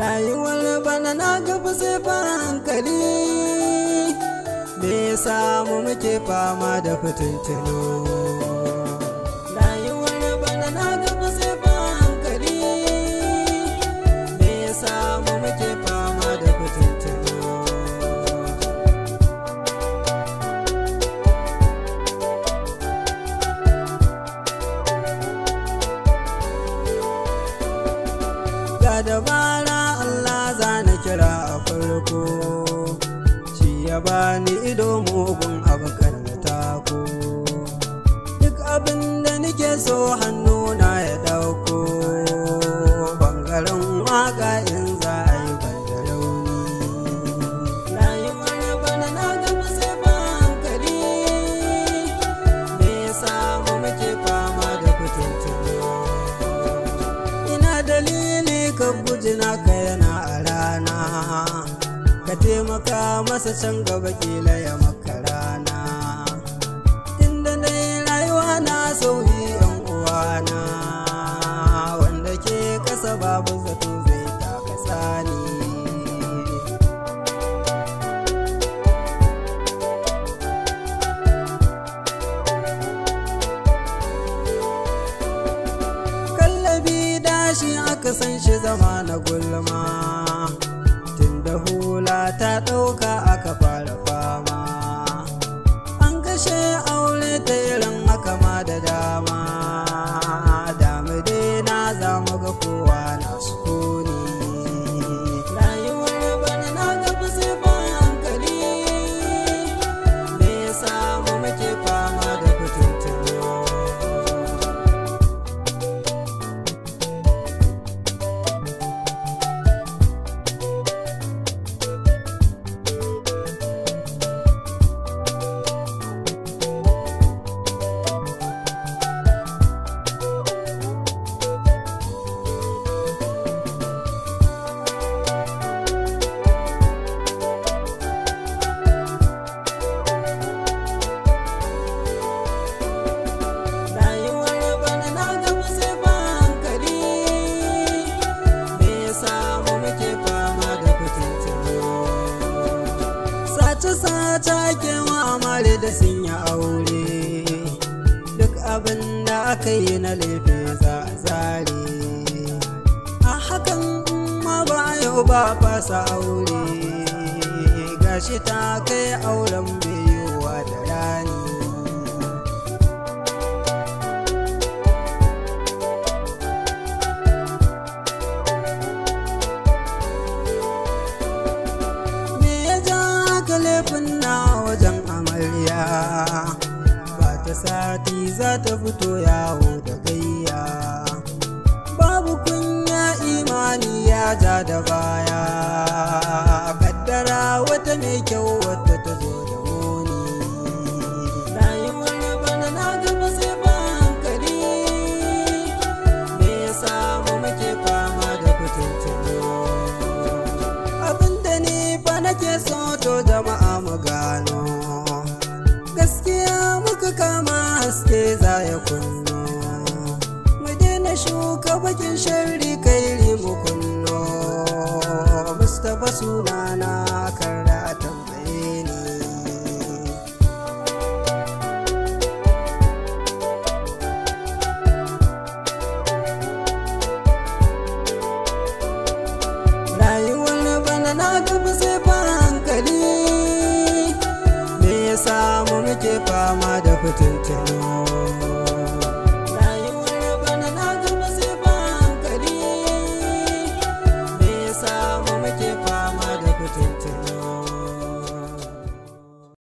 rayuwar bana na gaba sai fa hankali, me yasa mu muke fama da fitintunu. Rayuwar bana na gaba sai fa hankali, me yasa mu muke fama da fitintunu. Ga dabara Allah zana kira a farko, shi ya bani ido mugun abokan tako. Duk abin da nake so hannuna ya dauko, bangaren waka in za a yi banda rauni. Rayuwar bana na gaba sai ba hankali, me yasa mu muke fama da fitintunu. Ina dalili ka guji naka yana a rana, ka taimaka masa can gaba kila ya maka rana. Inda dai rayuwa na sauyi yan uwana, wanda ke kasa babu zato zai taka sani. Kallabi dashi aka san shi zama na gulma, tunda hula ta ɗauka aka fara fama. An kashe aure ta irin haka ma da dama, damu dai na zamu ga kowa na sukuni. Rayuwar bana na gaba sai ba hankali, me yasa mu muke fama da fitintunu. Sace ke amare da sun yi aure, duk abin da aka yi na laifi za a zare. A hakan ma ba yau ba fasa aure, gashi ta kai auren biyuwa da rani. Laifin na wajen amarya, ba ta sati za ta fito yawo da gayya. Babu kunya imani ya ja da baya, kaddara wata mai kyau wadda ta zo da muni. Rayuwar bana na gaba sai ba hankali, me yasa mu muke fama da fitintunu. Abinda ni fa nake so to jama'a mu gano, gaskiya muka kama haske za ya kunno. Mu daina shuka bakin sharri kairi mu kunno, Mustapha sunana kan da tambaye ni. Rayuwar bana na gaba sai fa hankali, me yasa mu muke fama da fitintunu.